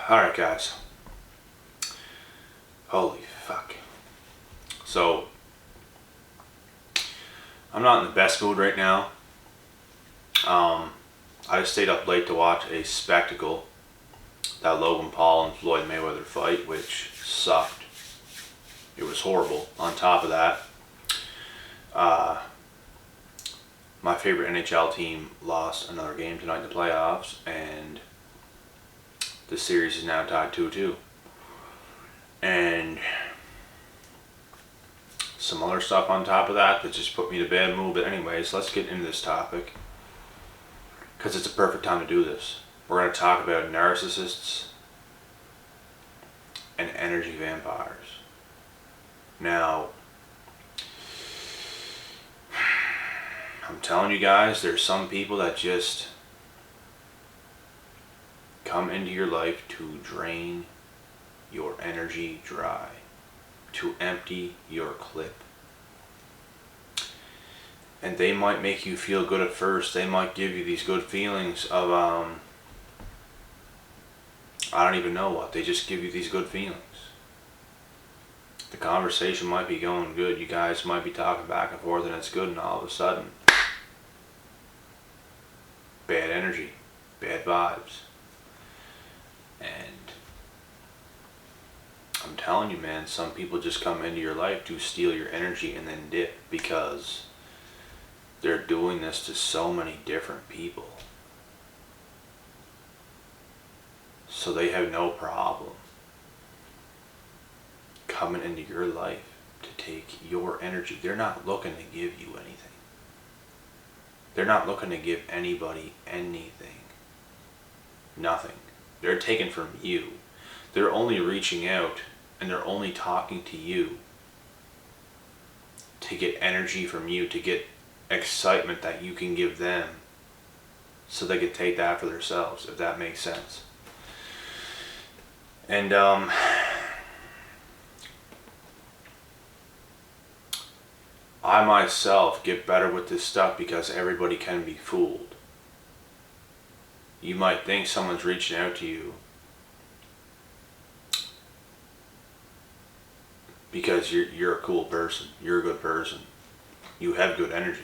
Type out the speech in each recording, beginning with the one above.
Alright guys. Holy fuck. So, I'm not in the best mood right now. I stayed up late to watch a spectacle, that Logan Paul and Floyd Mayweather fight, which sucked. It was horrible. On top of that, my favorite NHL team lost another game tonight in the playoffs, and the series is now tied 2-2. And some other stuff on top of that just put me to bad mood. But anyways, let's get into this topic, because it's a perfect time to do this. We're going to talk about narcissists and energy vampires. Now, I'm telling you guys, there's some people that just come into your life to drain your energy dry, to empty your clip. And they might make you feel good at first. They might give you these good feelings of, I don't even know what. They just give you these good feelings. The conversation might be going good. You guys might be talking back and forth and it's good, and all of a sudden, bad energy, bad vibes. And I'm telling you, man, some people just come into your life to steal your energy and then dip, because they're doing this to so many different people. So they have no problem coming into your life to take your energy. They're not looking to give you anything. They're not looking to give anybody anything. Nothing. They're taking from you. They're only reaching out and they're only talking to you to get energy from you, to get excitement that you can give them, so they can take that for themselves, if that makes sense. And I myself get better with this stuff because everybody can be fooled. You might think someone's reaching out to you because you're a cool person, you're a good person, you have good energy,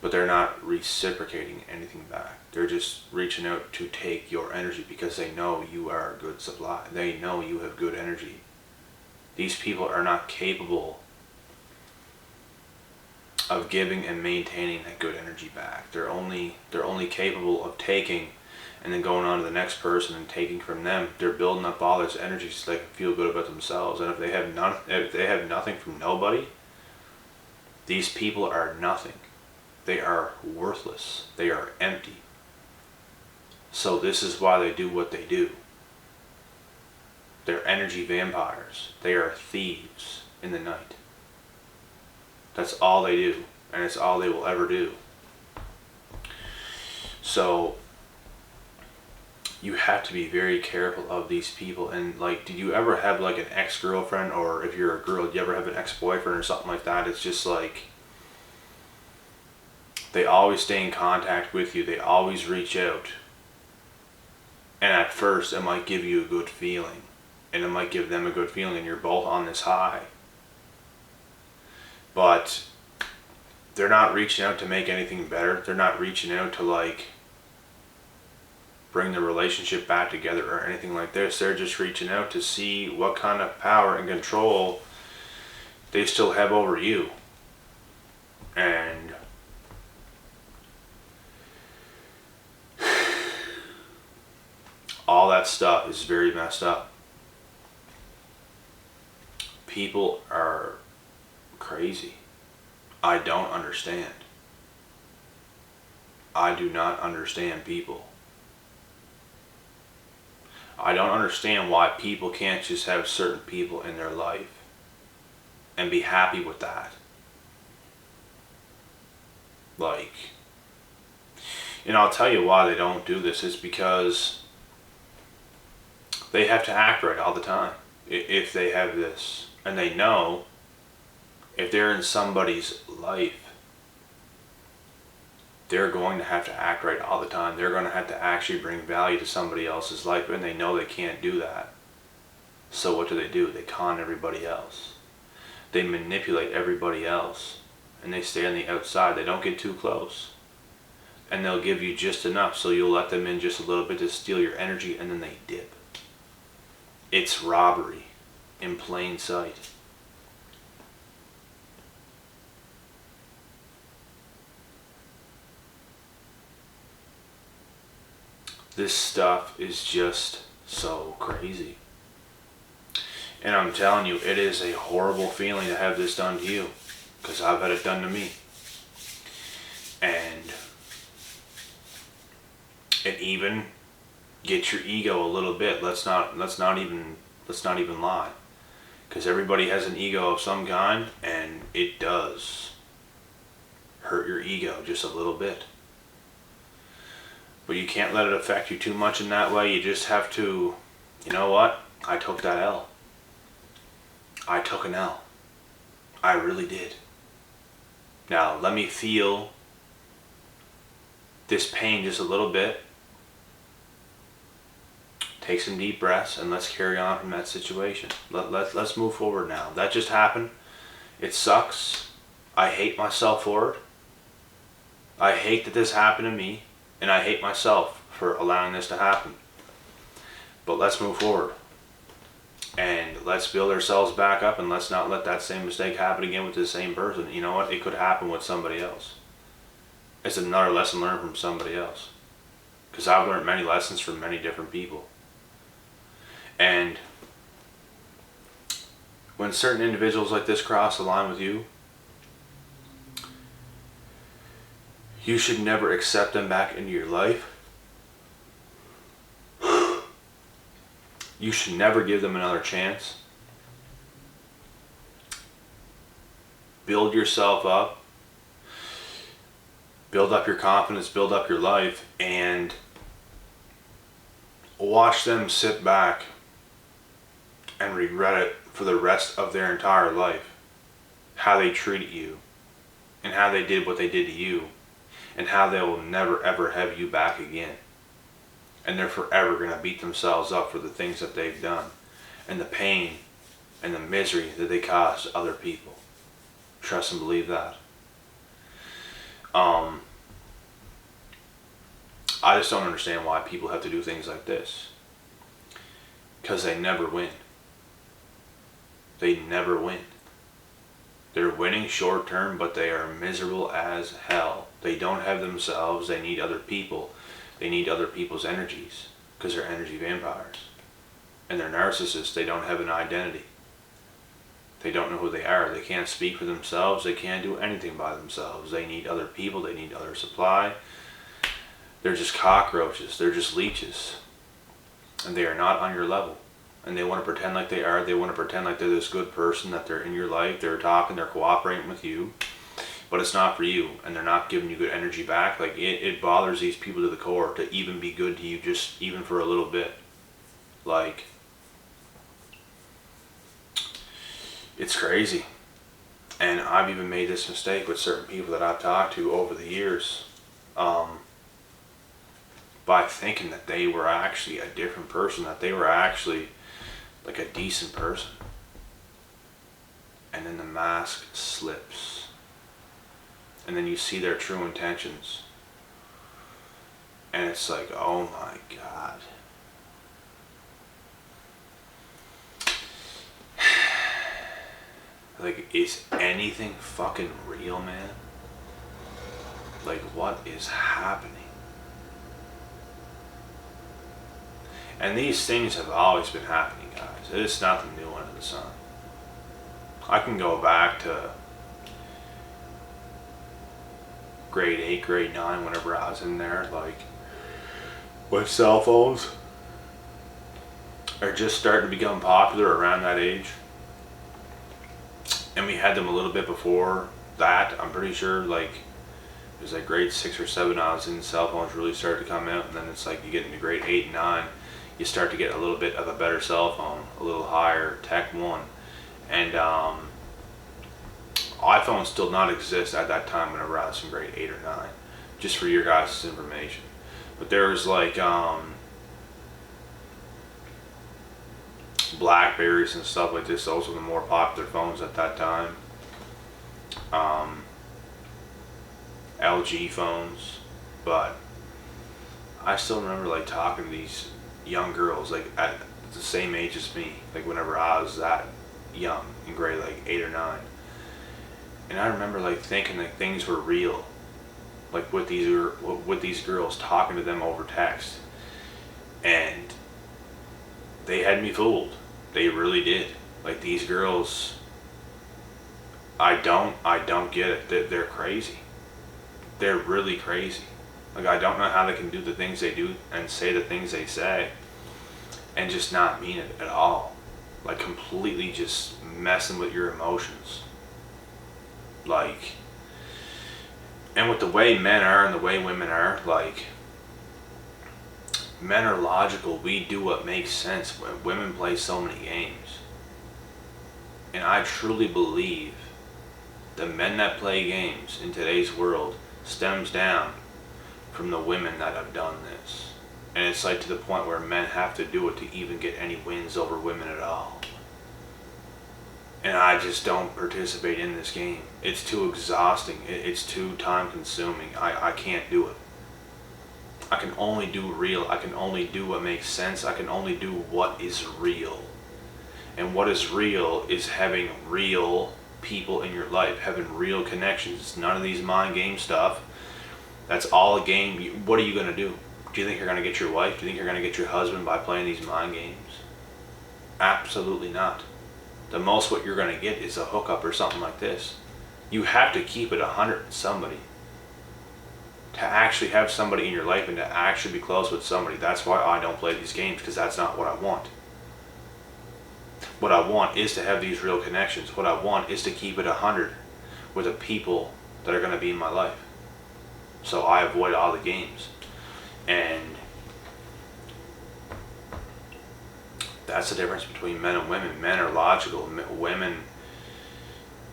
but they're not reciprocating anything back. They're just reaching out to take your energy because they know you are a good supply. They know you have good energy. These people are not capable of giving and maintaining that good energy back. They're only capable of taking and then going on to the next person and taking from them. They're building up all this energy so they can feel good about themselves. And if they have nothing from nobody, these people are nothing. They are worthless. They are empty. So this is why they do what they do. They're energy vampires. They are thieves in the night. That's all they do, and it's all they will ever do. So you have to be very careful of these people. And like, did you ever have like an ex-girlfriend, or if you're a girl, did you ever have an ex-boyfriend or something like that? It's just like, they always stay in contact with you. They always reach out. And at first, it might give you a good feeling. And it might give them a good feeling, and you're both on this high. But they're not reaching out to make anything better. They're not reaching out to like bring the relationship back together or anything like this. They're just reaching out to see what kind of power and control they still have over you. And all that stuff is very messed up. People are crazy. I don't understand. I do not understand people. I don't understand why people can't just have certain people in their life and be happy with that. Like, and I'll tell you why they don't do this. Is because they have to act right all the time. If they have this, and they know if they're in somebody's life they're going to have to act right all the time. They're going to have to actually bring value to somebody else's life, and they know they can't do that. So what do? They con everybody else. They manipulate everybody else, and they stay on the outside. They don't get too close. And they'll give you just enough so you'll let them in just a little bit to steal your energy, and then they dip. It's robbery in plain sight. This stuff is just so crazy. And I'm telling you, it is a horrible feeling to have this done to you, because I've had it done to me. And it even gets your ego a little bit. Let's not even lie, because everybody has an ego of some kind, and it does hurt your ego just a little bit. But you can't let it affect you too much in that way. You just have to, you know what? I took that L. I took an L. I really did. Now let me feel this pain just a little bit. Take some deep breaths, and let's carry on from that situation. Let's move forward now. That just happened. It sucks. I hate myself for it. I hate that this happened to me, and I hate myself for allowing this to happen. But let's move forward. And let's build ourselves back up, and let's not let that same mistake happen again with the same person. You know what? It could happen with somebody else. It's another lesson learned from somebody else. Because I've learned many lessons from many different people. And when certain individuals like this cross the line with you, you should never accept them back into your life. You should never give them another chance. Build yourself up. Build up your confidence, build up your life, and watch them sit back and regret it for the rest of their entire life. How they treated you, and how they did what they did to you, and how they will never ever have you back again. And they're forever going to beat themselves up for the things that they've done, and the pain and the misery that they caused other people. Trust and believe that. I just don't understand why people have to do things like this. Because they never win. They never win. They're winning short term, but they are miserable as hell. They don't have themselves. They need other people. They need other people's energies, because they're energy vampires. And they're narcissists. They don't have an identity. They don't know who they are. They can't speak for themselves. They can't do anything by themselves. They need other people. They need other supply. They're just cockroaches. They're just leeches. And they are not on your level. And they want to pretend like they are. They want to pretend like they're this good person, that they're in your life. They're talking. They're cooperating with you. But it's not for you. And they're not giving you good energy back. Like, it bothers these people to the core to even be good to you, just even for a little bit. Like, it's crazy. And I've even made this mistake with certain people that I've talked to over the years. By thinking that they were actually a different person, that they were actually like a decent person. And then the mask slips. And then you see their true intentions. And it's like, oh my God. Like, is anything fucking real, man? Like, what is happening? And these things have always been happening, guys. It's nothing new under the sun. I can go back to grade 8, grade 9, whenever I was in there, like, when cell phones are just starting to become popular around that age. And we had them a little bit before that. I'm pretty sure, like, it was like grade 6 or 7 I was in, cell phones really started to come out, and then it's like you get into grade 8 and 9, you start to get a little bit of a better cell phone, a little higher, Tech 1. And iPhones still not exist at that time whenever I was in grade 8 or 9. just for your guys' information. But there's like Blackberries and stuff like this. Those were the more popular phones at that time. LG phones. But I still remember like talking to these young girls like at the same age as me, like whenever I was that young, in grade like 8 or 9. And I remember like thinking that things were real, like with these girls, talking to them over text, and they had me fooled. They really did. Like these girls, I don't get it. They're crazy. They're really crazy. Like I don't know how they can do the things they do and say the things they say and just not mean it at all. Like completely just messing with your emotions. Like, and with the way men are and the way women are, like, men are logical. We do what makes sense. Women play so many games. And I truly believe the men that play games in today's world stems down from the women that have done this. And it's like to the point where men have to do it to even get any wins over women at all. And I just don't participate in this game. It's too exhausting. It's too time consuming. I can't do it. I can only do real. I can only do what makes sense. I can only do what is real. And what is real is having real people in your life, having real connections. None of these mind game stuff. That's all a game. What are you going to do? Do you think you're going to get your wife? Do you think you're going to get your husband by playing these mind games? Absolutely not. The most what you're going to get is a hookup or something like this. You have to keep it 100 with somebody. To actually have somebody in your life and to actually be close with somebody. That's why I don't play these games, because that's not what I want. What I want is to have these real connections. What I want is to keep it 100 with the people that are going to be in my life. So I avoid all the games. And that's the difference between men and women. Men are logical. Women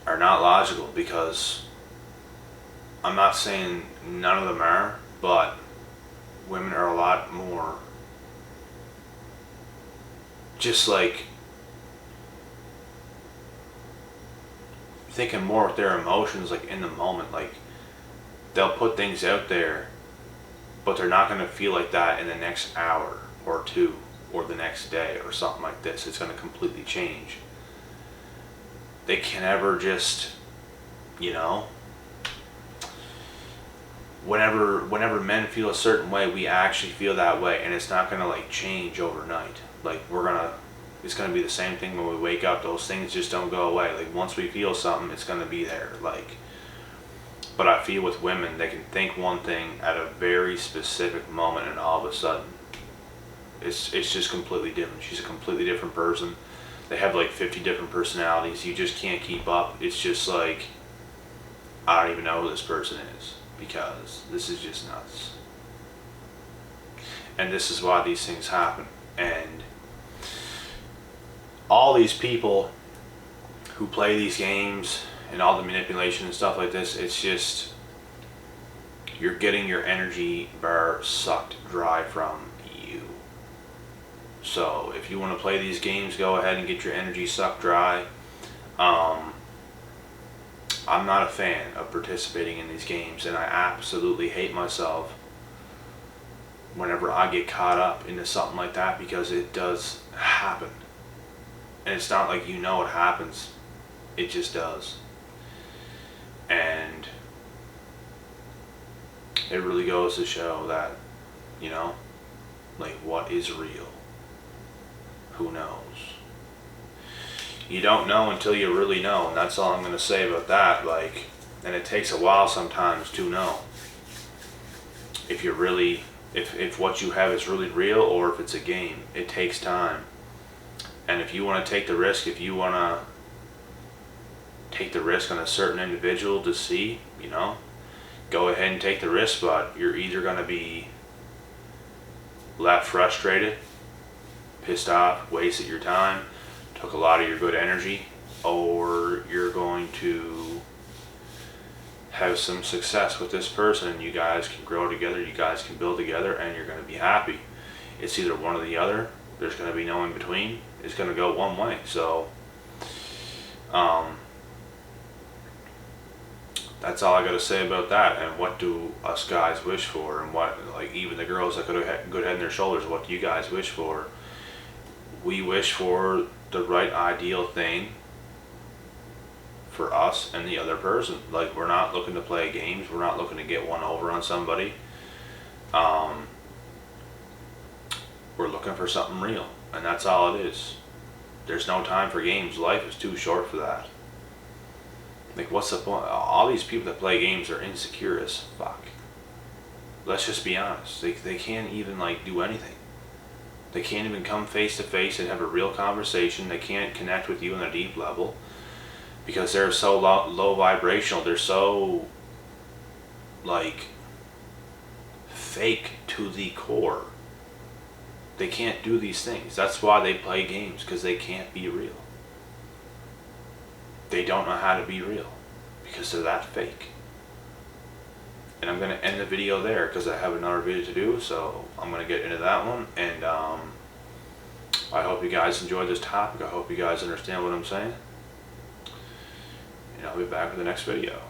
are not logical, because I'm not saying none of them are, but women are a lot more just like thinking more with their emotions, like in the moment. Like they'll put things out there, but they're not going to feel like that in the next hour or two or the next day or something like this. It's going to completely change. They can never just, whenever men feel a certain way, we actually feel that way, and it's not going to like change overnight. Like it's going to be the same thing when we wake up. Those things just don't go away. Like once we feel something, it's going to be there. But I feel with women, they can think one thing at a very specific moment, and all of a sudden it's just completely different. She's a completely different person. They have like 50 different personalities. You just can't keep up. It's just like, I don't even know who this person is, because this is just nuts. And this is why these things happen. And all these people who play these games and all the manipulation and stuff like this, it's just, you're getting your energy bar sucked dry from you. So if you want to play these games, go ahead and get your energy sucked dry. I'm not a fan of participating in these games, and I absolutely hate myself whenever I get caught up into something like that, because it does happen. And it's not like it happens. It just does. And it really goes to show that, like, what is real? Who knows? You don't know until you really know, and that's all I'm going to say about that. Like, and it takes a while sometimes to know if you're really, if what you have is really real, or if it's a game. It takes time. And if you want to take the risk, if you want to take the risk on a certain individual to see, go ahead and take the risk, but you're either going to be left frustrated, pissed off, wasted your time, took a lot of your good energy, or you're going to have some success with this person, and you guys can grow together, you guys can build together, and you're going to be happy. It's either one or the other. There's going to be no in between. It's going to go one way. So that's all I got to say about that. And what do us guys wish for? And what, like, even the girls that could have good head in their shoulders, what do you guys wish for? We wish for the right ideal thing for us and the other person. Like, we're not looking to play games. We're not looking to get one over on somebody. We're looking for something real, and that's all it is. There's no time for games. Life is too short for that. Like, what's the point? All these people that play games are insecure as fuck. Let's just be honest. They can't even, like, do anything. They can't even come face to face and have a real conversation. They can't connect with you on a deep level because they're so low vibrational. They're so, like, fake to the core. They can't do these things. That's why they play games, because they can't be real. They don't know how to be real because they're that fake. And I'm going to end the video there because I have another video to do, so I'm going to get into that one. And I hope you guys enjoyed this topic. I hope you guys understand what I'm saying. And I'll be back with the next video.